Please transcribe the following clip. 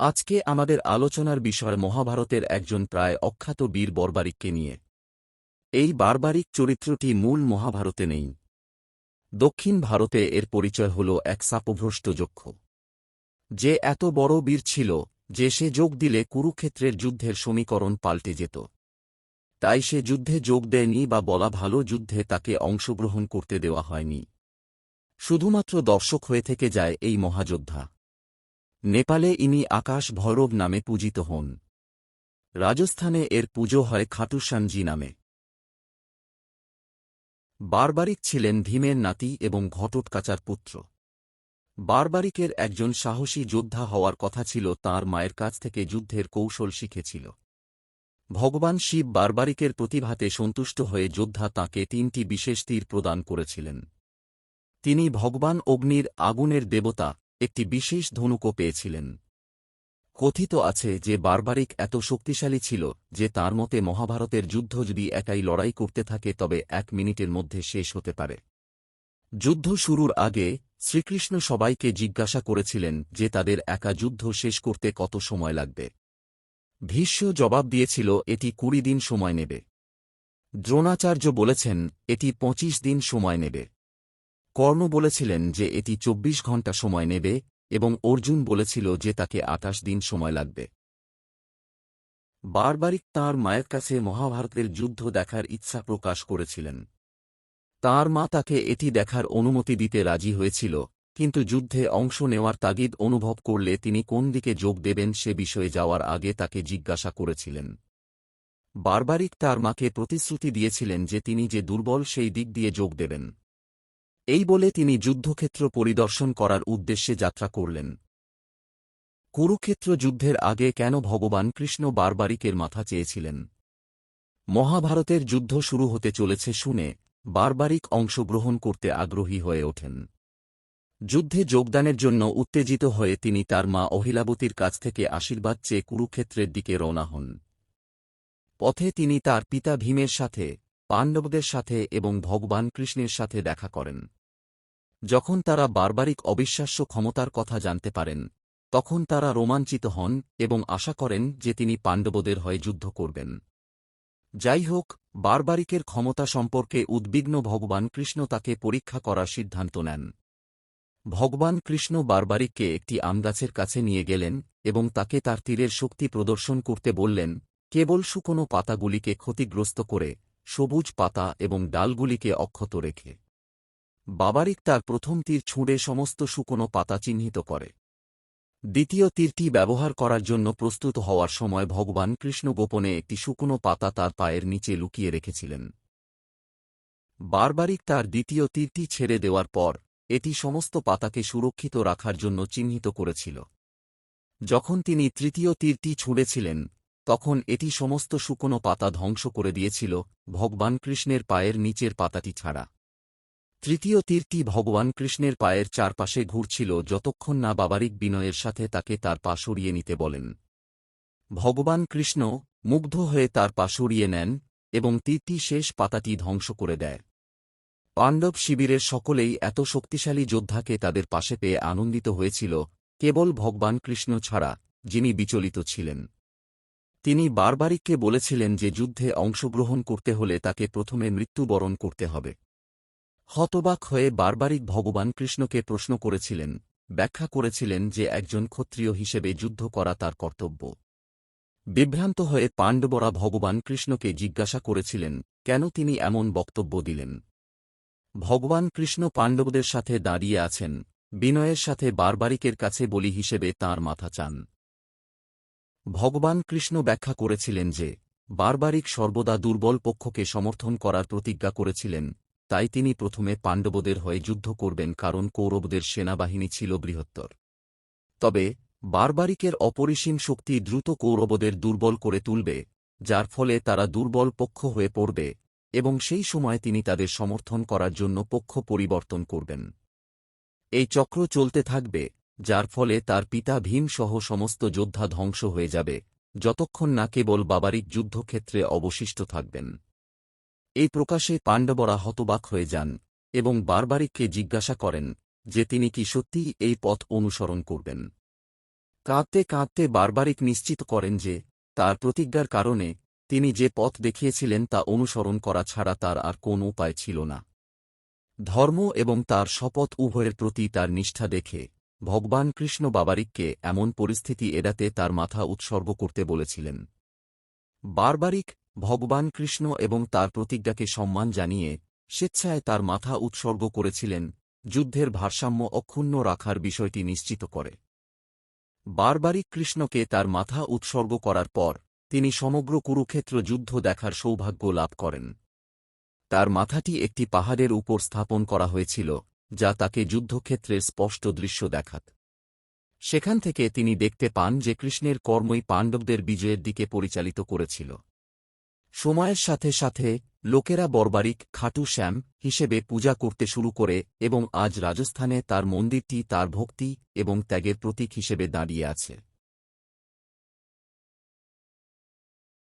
আজকে আমাদের আলোচনার বিষয় মহাভারতের একজন প্রায় অখ্যাত বীর বর্বারিককে নিয়ে। এই বার্বারিক চরিত্রটি মূল মহাভারতে নেই। দক্ষিণ ভারতে এর পরিচয় হল এক শাপভ্রষ্ট যক্ষ, যে এত বড় বীর ছিল যে সে যোগ দিলে কুরুক্ষেত্রের যুদ্ধের সমীকরণ পাল্টে যেত। তাই সে যুদ্ধে যোগ দেয়নি, বা বলা ভালো, যুদ্ধে তাকে অংশগ্রহণ করতে দেওয়া হয়নি। শুধুমাত্র দর্শক হয়ে থেকে যায় এই মহাযোদ্ধা। নেপালে ইনি আকাশ ভৈরব নামে পূজিত হন। রাজস্থানে এর পুজো হয় খাটুশ্যামজি নামে। বার্বারিক ছিলেন ভীমের নাতি এবং ঘটোটকাচার পুত্র। বার্বারিকের একজন সাহসী যোদ্ধা হওয়ার কথা ছিল, তাঁর মায়ের কাছ থেকে যুদ্ধের কৌশল শিখেছিল। ভগবান শিব বার্বারিকের প্রতিভাতে সন্তুষ্ট হয়ে যোদ্ধা তাঁকে ৩টি বিশেষ তীর প্রদান করেছিলেন। তিনি ভগবান অগ্নির আগুনের দেবতা একটি বিশেষ ধনুকও পেয়েছিলেন। কথিত আছে যে বার্বারিক এত শক্তিশালী ছিল যে তাঁর মতে মহাভারতের যুদ্ধ যদি একাই লড়াই করতে থাকে তবে ১ মিনিটের মধ্যে শেষ হতে পারে। যুদ্ধ শুরুর আগে শ্রীকৃষ্ণ সবাইকে জিজ্ঞাসা করেছিলেন যে তাদের একা যুদ্ধ শেষ করতে কত সময় লাগবে। ভীষ্ম জবাব দিয়েছিল এটি ২০ দিন সময় নেবে। দ্রোণাচার্য বলেছেন এটি ২৫ দিন সময় নেবে। কর্ণ বলেছিলেন যে এটি ২৪ ঘণ্টা সময় নেবে, এবং অর্জুন বলেছিল যে তাকে ২৮ দিন সময় লাগবে। বার্বারিক তাঁর মায়ের কাছে মহাভারতের যুদ্ধ দেখার ইচ্ছা প্রকাশ করেছিলেন। তাঁর মা তাকে এটি দেখার অনুমতি দিতে রাজি হয়েছিল, কিন্তু যুদ্ধে অংশ নেওয়ার তাগিদ অনুভব করলে তিনি কোন দিকে যোগ দেবেন সে বিষয়ে যাওয়ার আগে তাকে জিজ্ঞাসা করেছিলেন। বার্বারিক তাঁর মাকে প্রতিশ্রুতি দিয়েছিলেন যে তিনি যে দুর্বল সেই দিক দিয়ে যোগ দেবেন। এই বলে তিনি যুদ্ধক্ষেত্র পরিদর্শন করার উদ্দেশ্যে যাত্রা করলেন। কুরুক্ষেত্র যুদ্ধের আগে কেন ভগবান কৃষ্ণ বার্বারিকের মাথা চেয়েছিলেন? মহাভারতের যুদ্ধ শুরু হতে চলেছে শুনে বার্বারিক অংশগ্রহণ করতে আগ্রহী হয়ে ওঠেন। যুদ্ধে যোগদানের জন্য উত্তেজিত হয়ে তিনি তার মা অহিলাবতীর কাছ থেকে আশীর্বাদ চেয়ে কুরুক্ষেত্রের দিকে রওনা হন। পথে তিনি তার পিতা ভীমের সাথে, পাণ্ডবদের সাথে এবং ভগবান কৃষ্ণের সাথে দেখা করেন। যখন তারা বার্বারিক অবিশ্বাস্য ক্ষমতার কথা জানতে পারেন, তখন তারা রোমাঞ্চিত হন এবং আশা করেন যে তিনি পাণ্ডবদের হয়ে যুদ্ধ করবেন। যাই হোক, বার্বারিকের ক্ষমতা সম্পর্কে উদ্বিগ্ন ভগবান কৃষ্ণ তাকে পরীক্ষা করার সিদ্ধান্ত নেন। ভগবান কৃষ্ণ বার্বারিককে একটি আমগাছের কাছে নিয়ে গেলেন এবং তাকে তার তীরের শক্তি প্রদর্শন করতে বললেন, কেবল শুকনো পাতাগুলিকে ক্ষতিগ্রস্ত করে, সবুজ পাতা এবং ডালগুলিকে অক্ষত রেখে। বার্বারিক তার প্রথম তীর ছুঁড়ে সমস্ত শুকনো পাতা চিহ্নিত করে। দ্বিতীয় তীরটি ব্যবহার করার জন্য প্রস্তুত হওয়ার সময় ভগবান কৃষ্ণ গোপনে একটি শুকনো পাতা তার পায়ের নিচে লুকিয়ে রেখেছিলেন। বার্বারিক তার দ্বিতীয় তীরটি ছেড়ে দেওয়ার পর এটি সমস্ত পাতাকে সুরক্ষিত রাখার জন্য চিহ্নিত করেছিল। যখন তিনি তৃতীয় তীরটি ছুঁড়েছিলেন, তখন এটি সমস্ত শুকনো পাতা ধ্বংস করে দিয়েছিল, ভগবান কৃষ্ণের পায়ের নিচের পাতাটি ছাড়া। তৃতীয় তীরটি ভগবান কৃষ্ণের পায়ের চারপাশে ঘুরছিল যতক্ষণ না বার্বারিক বিনয়ের সাথে তাকে তার পা সরিয়ে নিতে বলেন। ভগবান কৃষ্ণ মুগ্ধ হয়ে তার পা সরিয়ে নেন এবং তীরটি শেষ পাতাটি ধ্বংস করে দেয়। পাণ্ডব শিবিরের সকলেই এত শক্তিশালী যোদ্ধাকে তাদের পাশে পেয়ে আনন্দিত হয়েছিল, কেবল ভগবান কৃষ্ণ ছাড়া, যিনি বিচলিত ছিলেন। তিনি বার্বারিককে বলেছিলেন যে যুদ্ধে অংশগ্রহণ করতে হলে তাকে প্রথমে মৃত্যুবরণ করতে হবে। হতবাক হয়ে বার্বারিক ভগবান কৃষ্ণকে প্রশ্ন করেছিলেন, ব্যাখ্যা করেছিলেন যে একজন ক্ষত্রিয় হিসেবে যুদ্ধ করা তার কর্তব্য। বিভ্রান্ত হয়ে পাণ্ডবরা ভগবান কৃষ্ণকে জিজ্ঞাসা করেছিলেন কেন তিনি এমন বক্তব্য দিলেন। ভগবান কৃষ্ণ পাণ্ডবদের সাথে দাঁড়িয়ে আছেন, বিনয়ের সাথে বার্বারিকের কাছে বলি হিসেবে তাঁর মাথা চান। ভগবান কৃষ্ণ ব্যাখ্যা করেছিলেন যে বার্বারিক সর্বদা দুর্বল পক্ষকে সমর্থন করার প্রতিজ্ঞা করেছিলেন, তাই তিনি প্রথমে পাণ্ডবদের হয়ে যুদ্ধ করবেন, কারণ কৌরবদের সেনাবাহিনী ছিল বৃহত্তর। তবে বার্বারিকের অপরিসীম শক্তি দ্রুত কৌরবদের দুর্বল করে তুলবে, যার ফলে তারা দুর্বল পক্ষ হয়ে পড়বে, এবং সেই সময় তিনি তাদের সমর্থন করার জন্য পক্ষ পরিবর্তন করবেন। এই চক্র চলতে থাকবে, যার ফলে তার পিতা ভীম সহ সমস্ত যোদ্ধা ধ্বংস হয়ে যাবে, যতক্ষণ না কেবল বার্বারিক যুদ্ধক্ষেত্রে অবশিষ্ট থাকবেন। এই প্রকাশে পাণ্ডবরা হতবাক হয়ে যান এবং বার্বারিককে জিজ্ঞাসা করেন যে তিনি কি সত্যিই এই পথ অনুসরণ করবেন। কাঁদতে কাঁদতে বারবারিক নিশ্চিত করেন যে তার প্রতিজ্ঞার কারণে তিনি যে পথ দেখিয়েছিলেন তা অনুসরণ করা ছাড়া তার আর কোন উপায় ছিল না। ধর্ম এবং তার শপথ উভয়ের প্রতি তার নিষ্ঠা দেখে ভগবান কৃষ্ণ বাবারিককে এমন পরিস্থিতি এড়াতে তার মাথা উৎসর্গ করতে বলেছিলেন। বারবারিক ভগবান কৃষ্ণ এবং তার প্রতিজ্ঞাকে সম্মান জানিয়ে স্বেচ্ছায় তার মাথা উৎসর্গ করেছিলেন, যুদ্ধের ভারসাম্য অক্ষুণ্ণ রাখার বিষয়টি নিশ্চিত করে। বারবারিক কৃষ্ণকে তার মাথা উৎসর্গ করার পর তিনি সমগ্র কুরুক্ষেত্র যুদ্ধ দেখার সৌভাগ্য লাভ করেন। তার মাথাটি একটি পাহাড়ের উপর স্থাপন করা হয়েছিল, যা তাকে যুদ্ধক্ষেত্রের স্পষ্ট দৃশ্য দেখাত। সেখান থেকে তিনি দেখতে পান যে কৃষ্ণের কর্মই পাণ্ডবদের বিজয়ের দিকে পরিচালিত করেছিল। সময়ের সাথে সাথে লোকেরা বরবারিক খাটু শ্যাম হিসেবে পূজা করতে শুরু করে এবং আজ রাজস্থানে তার মন্দিরটি তার ভক্তি এবং ত্যাগের প্রতীক হিসেবে দাঁড়িয়ে আছে।